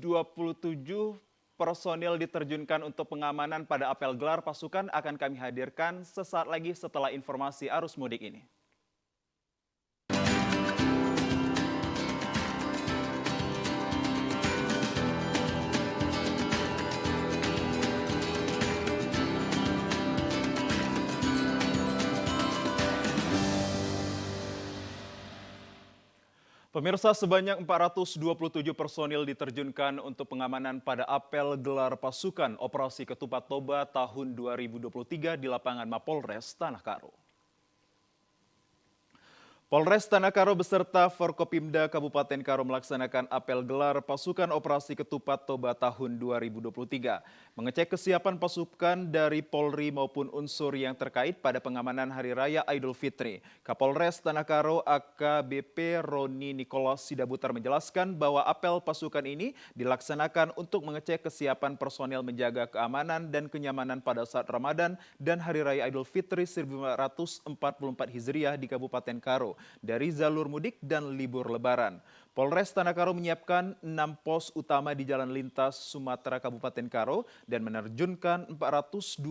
personil diterjunkan untuk pengamanan pada apel gelar pasukan akan kami hadirkan sesaat lagi setelah informasi arus mudik ini. Pemirsa, sebanyak 427 personil diterjunkan untuk pengamanan pada apel gelar pasukan Operasi Ketupat Toba tahun 2023 di lapangan Mapolres Tanah Karo. Polres Tanah Karo beserta Forkopimda Kabupaten Karo melaksanakan apel gelar pasukan Operasi Ketupat Toba tahun 2023. Mengecek kesiapan pasukan dari Polri maupun unsur yang terkait pada pengamanan Hari Raya Idul Fitri. Kapolres Tanah Karo AKBP Roni Nikolas Sidabutar menjelaskan bahwa apel pasukan ini dilaksanakan untuk mengecek kesiapan personel menjaga keamanan dan kenyamanan pada saat Ramadan dan Hari Raya Idul Fitri 1444 Hijriah di Kabupaten Karo dari jalur mudik dan libur lebaran. Polres Tanah Karo menyiapkan 6 pos utama di jalan lintas Sumatera Kabupaten Karo dan menerjunkan 427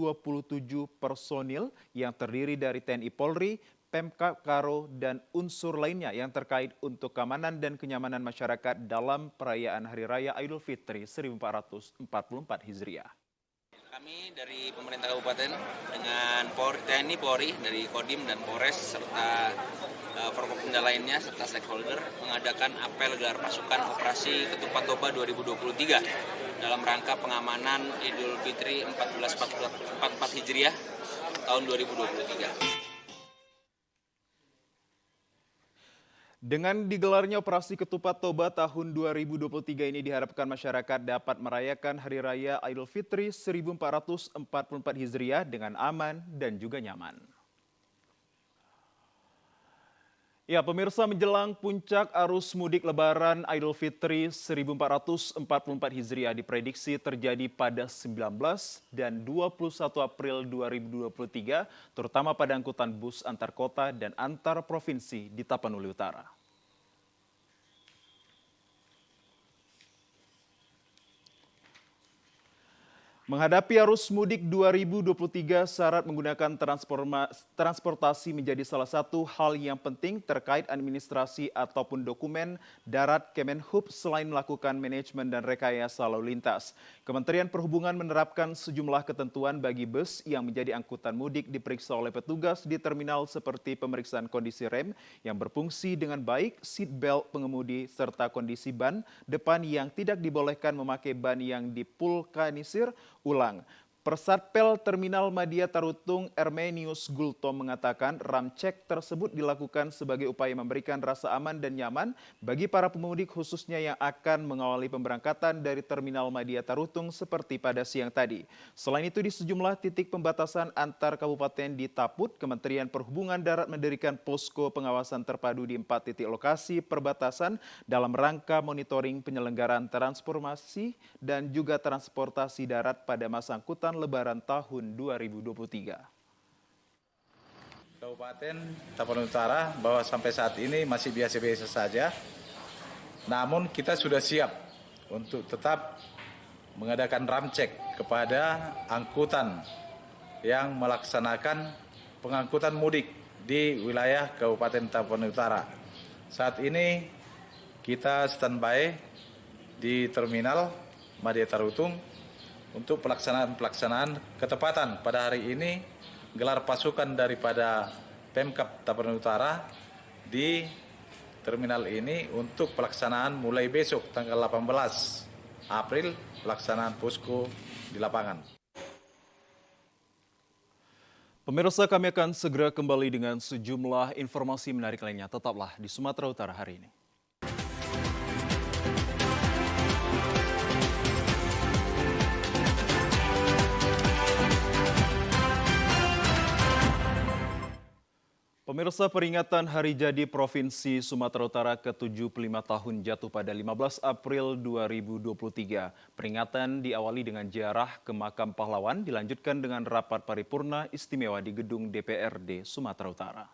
personil yang terdiri dari TNI Polri, Pemkab Karo, dan unsur lainnya yang terkait untuk keamanan dan kenyamanan masyarakat dalam perayaan Hari Raya Idul Fitri 1444 Hijriah. Kami dari pemerintah kabupaten dengan TNI, Polri, dari Kodim dan Polres serta Forkopimda lainnya serta stakeholder mengadakan apel gelar pasukan Operasi Ketupat Toba 2023 dalam rangka pengamanan Idul Fitri 1444 Hijriah tahun 2023. Dengan digelarnya Operasi Ketupat Toba tahun 2023 ini diharapkan masyarakat dapat merayakan Hari Raya Idul Fitri 1444 Hijriah dengan aman dan juga nyaman. Ya, pemirsa, menjelang puncak arus mudik Lebaran Idul Fitri 1444 Hijriah diprediksi terjadi pada 19 dan 21 April 2023, terutama pada angkutan bus antar kota dan antar provinsi di Tapanuli Utara. Menghadapi arus mudik 2023, syarat menggunakan transportasi menjadi salah satu hal yang penting terkait administrasi ataupun dokumen darat Kemenhub selain melakukan manajemen dan rekayasa lalu lintas. Kementerian Perhubungan menerapkan sejumlah ketentuan bagi bus yang menjadi angkutan mudik diperiksa oleh petugas di terminal seperti pemeriksaan kondisi rem yang berfungsi dengan baik, seat belt pengemudi, serta kondisi ban depan yang tidak dibolehkan memakai ban yang dipulkanisir ulang. Persatpel Terminal Madia Tarutung Ermenius Gulto mengatakan ram cek tersebut dilakukan sebagai upaya memberikan rasa aman dan nyaman bagi para pemudik khususnya yang akan mengawali pemberangkatan dari Terminal Madia Tarutung seperti pada siang tadi. Selain itu di sejumlah titik pembatasan antar kabupaten di Taput, Kementerian Perhubungan Darat mendirikan posko pengawasan terpadu di 4 titik lokasi perbatasan dalam rangka monitoring penyelenggaraan transformasi dan juga transportasi darat pada masa angkutan Lebaran tahun 2023. Kabupaten Tapanuli Utara bahwa sampai saat ini masih biasa-biasa saja. Namun kita sudah siap untuk tetap mengadakan ramcek kepada angkutan yang melaksanakan pengangkutan mudik di wilayah Kabupaten Tapanuli Utara. Saat ini kita standby di terminal Madya Tarutung untuk pelaksanaan ketepatan pada hari ini gelar pasukan daripada Pemkab Tapanuli Utara di terminal ini untuk pelaksanaan mulai besok tanggal 18 April pelaksanaan posko di lapangan. Pemirsa, kami akan segera kembali dengan sejumlah informasi menarik lainnya. Tetaplah di Sumatera Utara hari ini. Pemirsa, peringatan Hari Jadi Provinsi Sumatera Utara ke-75 tahun jatuh pada 15 April 2023. Peringatan diawali dengan ziarah ke makam pahlawan, dilanjutkan dengan rapat paripurna istimewa di gedung DPRD Sumatera Utara.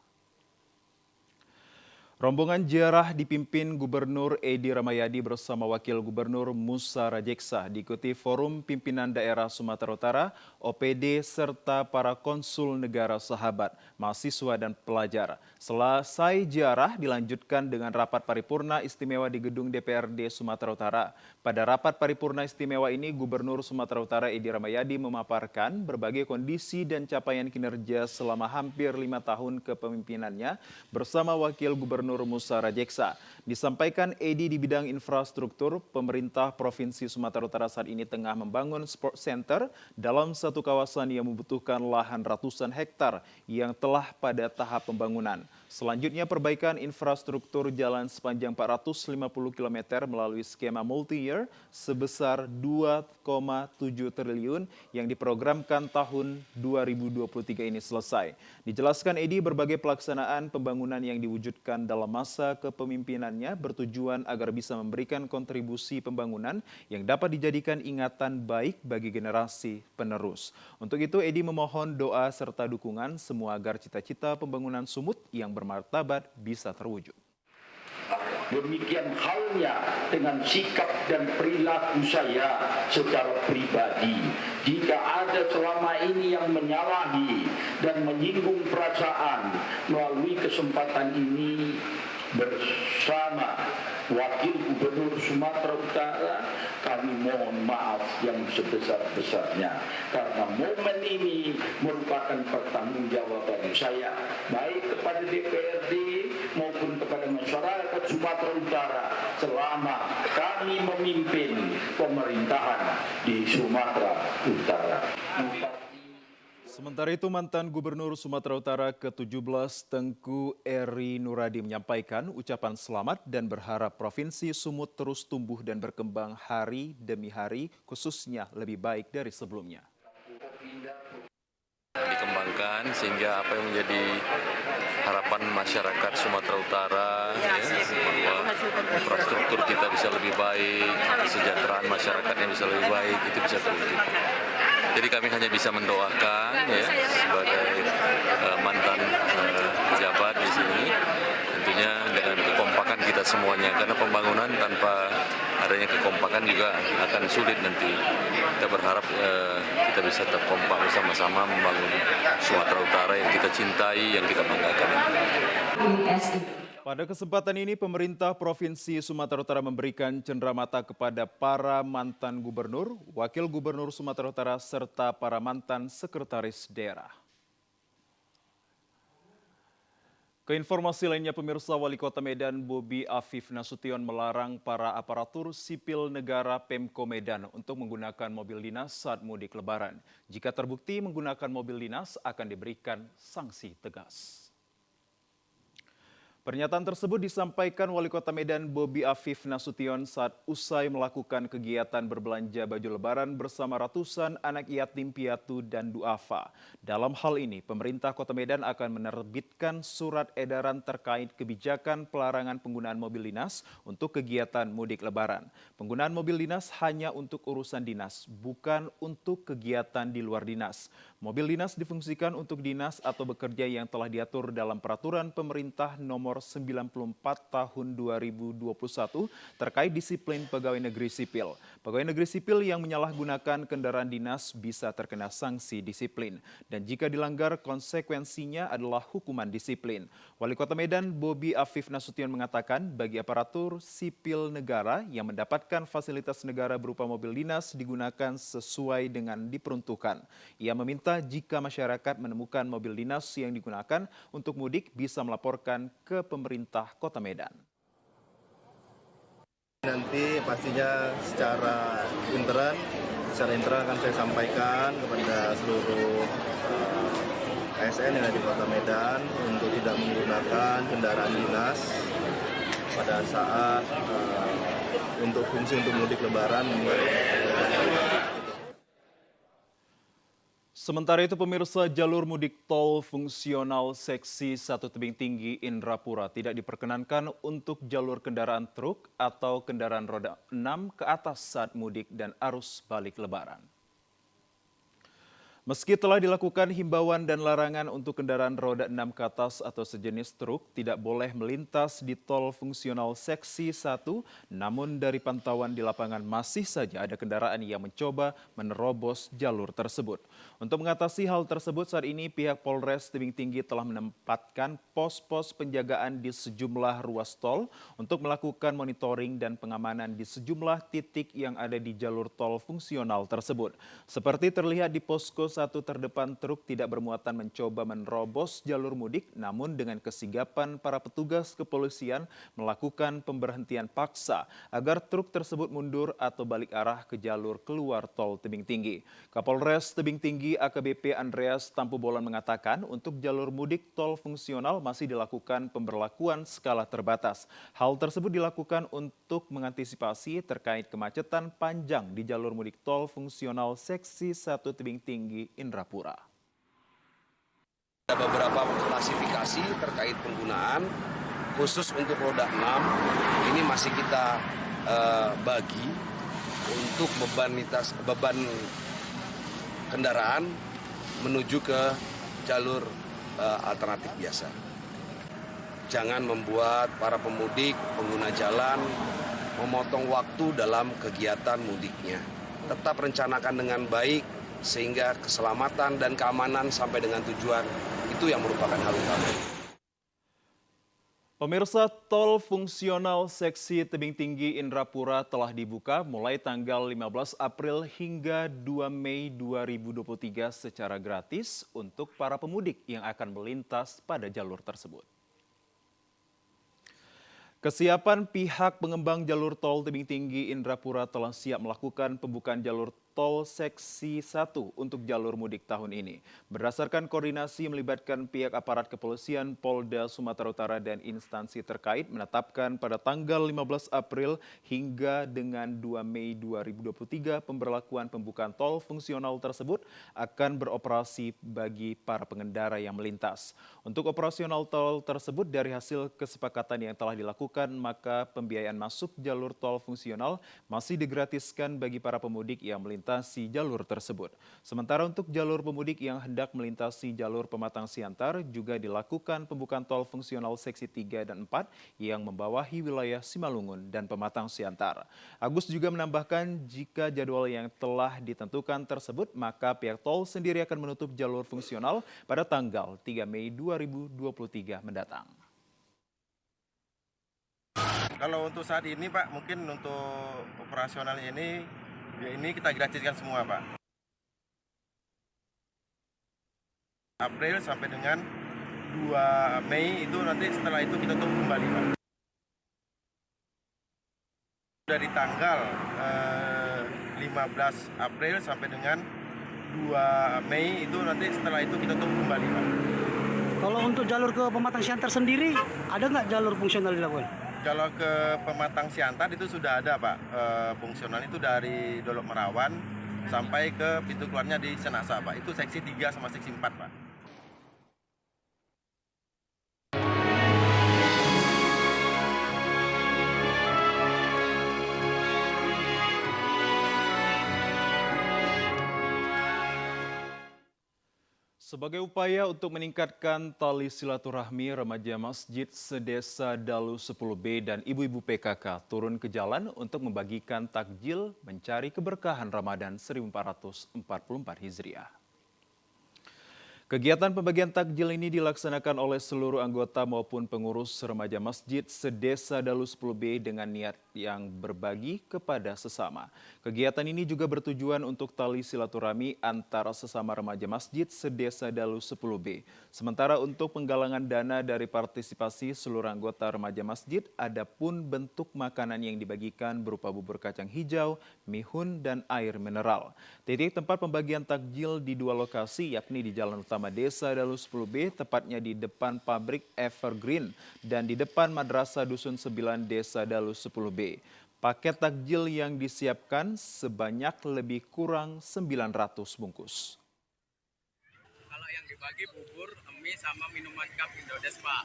Rombongan ziarah dipimpin Gubernur Edi Rahmayadi bersama Wakil Gubernur Musa Rajeksa, diikuti Forum Pimpinan Daerah Sumatera Utara, OPD, serta para konsul negara sahabat, mahasiswa dan pelajar. Selesai ziarah dilanjutkan dengan rapat paripurna istimewa di gedung DPRD Sumatera Utara. Pada rapat paripurna istimewa ini, Gubernur Sumatera Utara Edi Rahmayadi memaparkan berbagai kondisi dan capaian kinerja selama hampir 5 tahun kepemimpinannya bersama Wakil Gubernur Musa Rajeksa. Disampaikan Edi, di bidang infrastruktur, pemerintah Provinsi Sumatera Utara saat ini tengah membangun sport center dalam satu kawasan yang membutuhkan lahan ratusan hektar yang telah pada tahap pembangunan. Selanjutnya, perbaikan infrastruktur jalan sepanjang 450 km melalui skema multi-year sebesar 2,7 triliun yang diprogramkan tahun 2023 ini selesai. Dijelaskan Edi, berbagai pelaksanaan pembangunan yang diwujudkan dalam masa kepemimpinannya bertujuan agar bisa memberikan kontribusi pembangunan yang dapat dijadikan ingatan baik bagi generasi penerus. Untuk itu, Edi memohon doa serta dukungan semua agar cita-cita pembangunan Sumut yang bermartabat bisa terwujud. Demikian halnya dengan sikap dan perilaku saya secara pribadi. Jika ada selama ini yang menyalahi dan menyinggung perasaan, melalui kesempatan ini bersama Wakil Gubernur Sumatera Utara, kami mohon maaf yang sebesar-besarnya. Karena momen ini merupakan pertanggungjawaban saya, baik kepada DPRD maupun kepada masyarakat Sumatera Utara selama kami memimpin pemerintahan di Sumatera Utara. Sementara itu, mantan Gubernur Sumatera Utara ke-17 Tengku Eri Nuradi menyampaikan ucapan selamat dan berharap Provinsi Sumut terus tumbuh dan berkembang hari demi hari, khususnya lebih baik dari sebelumnya. Dikembangkan sehingga apa yang menjadi harapan masyarakat Sumatera Utara, bahwa infrastruktur kita bisa lebih baik, kesejahteraan masyarakatnya bisa lebih baik, itu bisa terwujud. Jadi kami hanya bisa mendoakan sebagai mantan pejabat di sini, tentunya dengan kekompakan kita semuanya, karena pembangunan tanpa adanya kekompakan juga akan sulit nanti. Kita berharap kita bisa terkompak bersama-sama membangun Sumatera Utara yang kita cintai, yang kita banggakan. Pada kesempatan ini, pemerintah Provinsi Sumatera Utara memberikan cenderamata kepada para mantan gubernur, wakil gubernur Sumatera Utara, serta para mantan sekretaris daerah. Keinformasi lainnya, pemirsa, Wali Kota Medan Bobi Afif Nasution melarang para aparatur sipil negara Pemko Medan untuk menggunakan mobil dinas saat mudik Lebaran. Jika terbukti menggunakan mobil dinas, akan diberikan sanksi tegas. Pernyataan tersebut disampaikan Wali Kota Medan Bobi Afif Nasution saat usai melakukan kegiatan berbelanja baju Lebaran bersama ratusan anak yatim piatu dan duafa. Dalam hal ini, pemerintah Kota Medan akan menerbitkan surat edaran terkait kebijakan pelarangan penggunaan mobil dinas untuk kegiatan mudik Lebaran. Penggunaan mobil dinas hanya untuk urusan dinas, bukan untuk kegiatan di luar dinas. Mobil dinas difungsikan untuk dinas atau bekerja yang telah diatur dalam Peraturan Pemerintah Nomor 94 Tahun 2021 terkait disiplin pegawai negeri sipil. Pegawai negeri sipil yang menyalahgunakan kendaraan dinas bisa terkena sanksi disiplin. Dan jika dilanggar, konsekuensinya adalah hukuman disiplin. Wali Kota Medan Bobi Afif Nasution mengatakan bagi aparatur sipil negara yang mendapatkan fasilitas negara berupa mobil dinas digunakan sesuai dengan diperuntukkan. Ia meminta jika masyarakat menemukan mobil dinas yang digunakan untuk mudik bisa melaporkan ke pemerintah Kota Medan. Nanti pastinya secara internal akan saya sampaikan kepada seluruh ASN yang ada di Kota Medan untuk tidak menggunakan kendaraan dinas pada saat untuk fungsi untuk mudik lebaran. Sementara itu pemirsa, jalur mudik tol fungsional seksi 1 Tebing Tinggi Indrapura tidak diperkenankan untuk jalur kendaraan truk atau kendaraan roda 6 ke atas saat mudik dan arus balik lebaran. Meski telah dilakukan himbauan dan larangan untuk kendaraan roda 6 ke atas atau sejenis truk tidak boleh melintas di tol fungsional seksi 1, namun dari pantauan di lapangan masih saja ada kendaraan yang mencoba menerobos jalur tersebut. Untuk mengatasi hal tersebut saat ini pihak Polres Tebing Tinggi telah menempatkan pos-pos penjagaan di sejumlah ruas tol untuk melakukan monitoring dan pengamanan di sejumlah titik yang ada di jalur tol fungsional tersebut. Seperti terlihat di posko 1 terdepan, truk tidak bermuatan mencoba menerobos jalur mudik, namun dengan kesigapan para petugas kepolisian melakukan pemberhentian paksa agar truk tersebut mundur atau balik arah ke jalur keluar tol Tebing Tinggi. Kapolres Tebing Tinggi AKBP Andreas Tampubolan mengatakan untuk jalur mudik tol fungsional masih dilakukan pemberlakuan skala terbatas. Hal tersebut dilakukan untuk mengantisipasi terkait kemacetan panjang di jalur mudik tol fungsional seksi 1 Tebing Tinggi Indrapura. Ada beberapa klasifikasi terkait penggunaan khusus untuk roda 6 ini masih kita bagi untuk beban kendaraan menuju ke jalur alternatif biasa. Jangan membuat para pemudik, pengguna jalan memotong waktu dalam kegiatan mudiknya. Tetap rencanakan dengan baik sehingga keselamatan dan keamanan sampai dengan tujuan itu yang merupakan hal utama. Pemirsa, tol fungsional seksi Tebing Tinggi Indrapura telah dibuka mulai tanggal 15 April hingga 2 Mei 2023 secara gratis untuk para pemudik yang akan melintas pada jalur tersebut. Kesiapan pihak pengembang jalur tol Tebing Tinggi Indrapura telah siap melakukan pembukaan jalur tol seksi 1 untuk jalur mudik tahun ini. Berdasarkan koordinasi melibatkan pihak aparat kepolisian Polda Sumatera Utara dan instansi terkait menetapkan pada tanggal 15 April hingga dengan 2 Mei 2023 pemberlakuan pembukaan tol fungsional tersebut akan beroperasi bagi para pengendara yang melintas. Untuk operasional tol tersebut dari hasil kesepakatan yang telah dilakukan, maka pembiayaan masuk jalur tol fungsional masih digratiskan bagi para pemudik yang melintasi jalur tersebut. Sementara untuk jalur pemudik yang hendak melintasi jalur Pematang Siantar juga dilakukan pembukaan tol fungsional seksi 3 dan 4 yang membawahi wilayah Simalungun dan Pematang Siantar. Agus juga menambahkan jika jadwal yang telah ditentukan tersebut, maka pihak tol sendiri akan menutup jalur fungsional pada tanggal 3 Mei 2023 mendatang. Kalau untuk saat ini Pak, mungkin untuk operasional ini kita gratiskan semua Pak. April sampai dengan 2 Mei itu nanti setelah itu kita tutup kembali Pak. Dari tanggal 15 April sampai dengan 2 Mei itu nanti setelah itu kita tutup kembali Pak. Kalau untuk jalur ke Pematang Siantar sendiri, ada nggak jalur fungsional dilakukan? Kalau ke Pematang Siantar itu sudah ada Pak, fungsional itu dari Dolok Merawan sampai ke pintu keluarnya di Senasa Pak, itu seksi 3 sama seksi 4 Pak. Sebagai upaya untuk meningkatkan tali silaturahmi, remaja Masjid Sedesa Dalu 10B dan ibu-ibu PKK turun ke jalan untuk membagikan takjil mencari keberkahan Ramadan 1444 Hijriah. Kegiatan pembagian takjil ini dilaksanakan oleh seluruh anggota maupun pengurus remaja Masjid Sedesa Dalu 10B dengan niat yang berbagi kepada sesama. Kegiatan ini juga bertujuan untuk tali silaturahmi antara sesama remaja Masjid Sedesa Dalu 10B. Sementara untuk penggalangan dana dari partisipasi seluruh anggota remaja masjid, ada pun bentuk makanan yang dibagikan berupa bubur kacang hijau, mihun, dan air mineral. Titik tempat pembagian takjil di dua lokasi, yakni di Jalan Utama Desa Dalu 10B, tepatnya di depan pabrik Evergreen dan di depan Madrasah Dusun 9 Desa Dalu 10B. Paket takjil yang disiapkan sebanyak lebih kurang 900 bungkus. Kalau yang dibagi bubur, mie, sama minuman cup Indodes, Pak.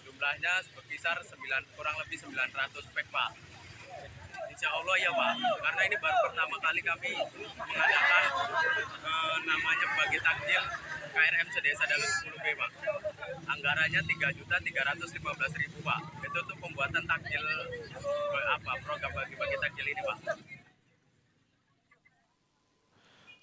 Jumlahnya berkisar kurang lebih 900 pack, Pak. Insya Allah ya, Pak. Karena ini baru pertama kali kami mengadakan namanya bagi takjil KRM Sedesa Dalu 10B, Pak. Anggarannya 3.315.000, Pak. Itu untuk pembuatan takjil program bagi-bagi takjil ini, Pak.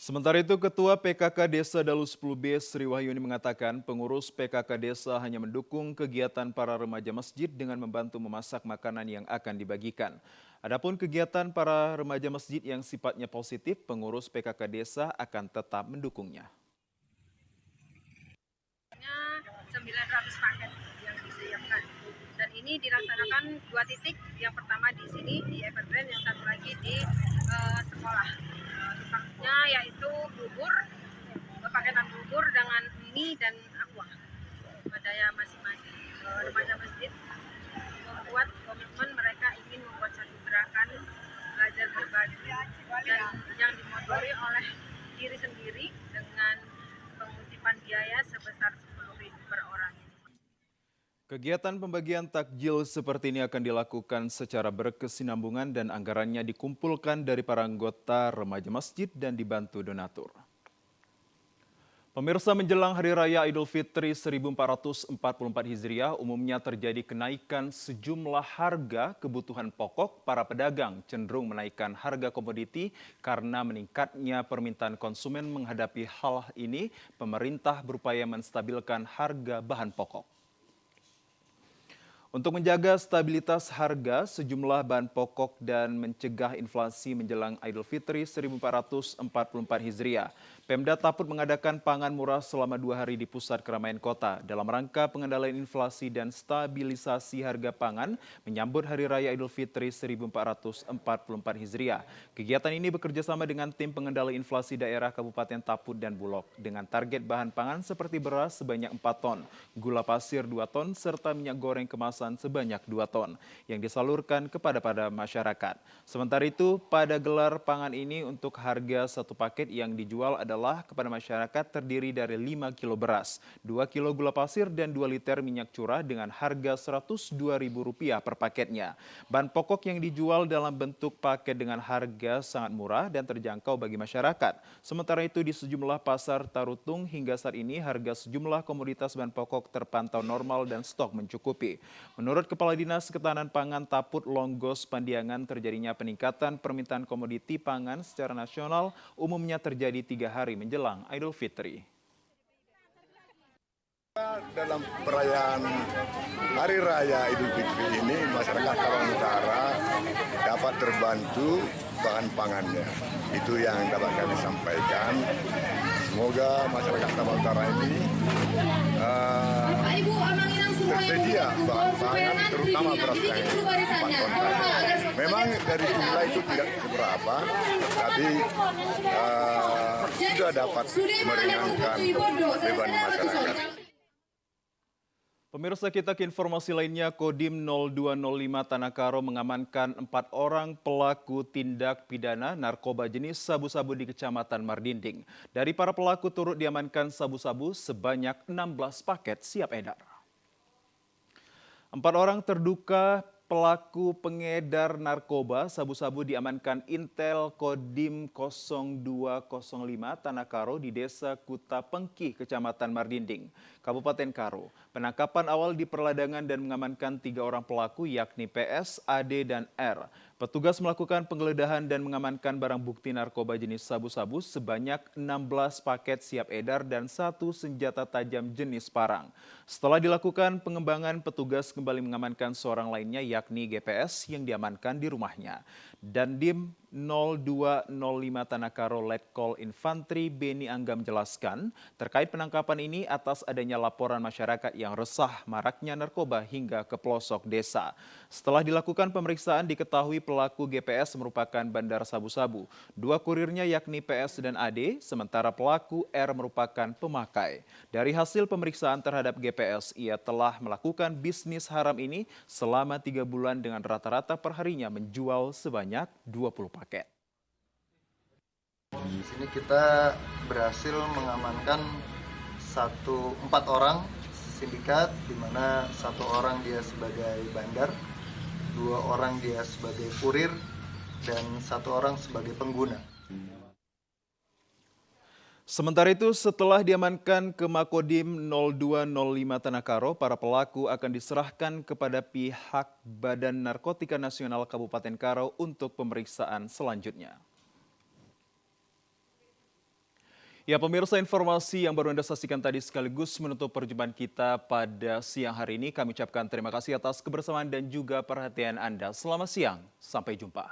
Sementara itu, Ketua PKK Desa Dalu 10B Sri Wahyuni mengatakan pengurus PKK Desa hanya mendukung kegiatan para remaja masjid dengan membantu memasak makanan yang akan dibagikan. Adapun kegiatan para remaja masjid yang sifatnya positif, pengurus PKK Desa akan tetap mendukungnya. 900 paket yang disiapkan. Dan ini dilaksanakan 2 titik. Yang pertama di sini di Evergreen, yang satu lagi di sekolah. Tempatnya yaitu bubur, paketan bubur dengan mie dan aqua. Pada masing-masing remaja masjid membuat komitmen mereka ingin membuat satu gerakan belajar berbagi dan yang dimodali oleh diri sendiri dengan pengutipan biaya sebesar 10.000 per orang. Kegiatan pembagian takjil seperti ini akan dilakukan secara berkesinambungan dan anggarannya dikumpulkan dari para anggota remaja masjid dan dibantu donatur. Pemirsa, menjelang Hari Raya Idul Fitri 1444 Hijriah, umumnya terjadi kenaikan sejumlah harga kebutuhan pokok. Para pedagang cenderung menaikkan harga komoditi karena meningkatnya permintaan konsumen. Menghadapi hal ini, pemerintah berupaya menstabilkan harga bahan pokok. Untuk menjaga stabilitas harga sejumlah bahan pokok dan mencegah inflasi menjelang Idul Fitri 1444 Hijriah, Pemda Taput mengadakan pangan murah selama 2 hari di pusat keramaian kota dalam rangka pengendalian inflasi dan stabilisasi harga pangan menyambut Hari Raya Idul Fitri 1444 Hijriah. Kegiatan ini bekerjasama dengan tim pengendali inflasi daerah Kabupaten Taput dan Bulog dengan target bahan pangan seperti beras sebanyak 4 ton, gula pasir 2 ton, serta minyak goreng kemasan sebanyak 2 ton yang disalurkan kepada masyarakat. Sementara itu, pada gelar pangan ini untuk harga satu paket yang dijual adalah kepada masyarakat terdiri dari 5 kilo beras, 2 kilo gula pasir, dan 2 liter minyak curah dengan harga Rp102.000 per paketnya. Bahan pokok yang dijual dalam bentuk paket dengan harga sangat murah dan terjangkau bagi masyarakat. Sementara itu, di sejumlah pasar Tarutung hingga saat ini harga sejumlah komoditas bahan pokok terpantau normal dan stok mencukupi. Menurut Kepala Dinas Ketahanan Pangan Taput Longgos Pandiangan, terjadinya peningkatan permintaan komoditi pangan secara nasional umumnya terjadi 3 hari menjelang Idul Fitri. Dalam perayaan Hari Raya Idul Fitri ini, masyarakat Tabang Utara dapat terbantu bahan pangannya. Itu yang dapat kami sampaikan. Semoga masyarakat Tabang Utara ini tersedia bahan pangan, terutama beras yang 4 ton. Memang dari jumlah itu tidak seberapa, tapi sudah dapat meringankan beban masyarakat. Pemirsa, kita ke informasi lainnya. Kodim 0205 Tanah Karo mengamankan 4 orang pelaku tindak pidana narkoba jenis sabu-sabu di Kecamatan Mardinding. Dari para pelaku turut diamankan sabu-sabu sebanyak 16 paket siap edar. 4 orang terduga pelaku pengedar narkoba sabu-sabu diamankan Intel Kodim 0205 Tanah Karo di Desa Kuta Pengki, Kecamatan Mardinding, Kabupaten Karo. Penangkapan awal di perladangan dan mengamankan 3 orang pelaku yakni PS, AD, dan R. Petugas melakukan penggeledahan dan mengamankan barang bukti narkoba jenis sabu-sabu sebanyak 16 paket siap edar dan 1 senjata tajam jenis parang. Setelah dilakukan pengembangan, petugas kembali mengamankan seorang lainnya yakni GPS yang diamankan di rumahnya. Dandim 0205 Tanah Karo Letkol Infantri Beni Angga menjelaskan terkait penangkapan ini atas adanya laporan masyarakat yang resah maraknya narkoba hingga ke pelosok desa. Setelah dilakukan pemeriksaan diketahui pelaku GPS merupakan bandar sabu-sabu. 2 kurirnya yakni PS dan AD, sementara pelaku R merupakan pemakai. Dari hasil pemeriksaan terhadap GPS, ia telah melakukan bisnis haram ini selama 3 bulan dengan rata-rata perharinya menjual sebanyak 20 paket. Di sini kita berhasil mengamankan 4 orang sindikat, di mana 1 orang dia sebagai bandar, 2 orang dia sebagai kurir, dan 1 orang sebagai pengguna. Sementara itu, setelah diamankan ke Makodim 0205 Tanah Karo, para pelaku akan diserahkan kepada pihak Badan Narkotika Nasional Kabupaten Karo untuk pemeriksaan selanjutnya. Ya, pemirsa, informasi yang baru Anda saksikan tadi sekaligus menutup perjumpaan kita pada siang hari ini. Kami ucapkan terima kasih atas kebersamaan dan juga perhatian Anda. Selamat siang, sampai jumpa.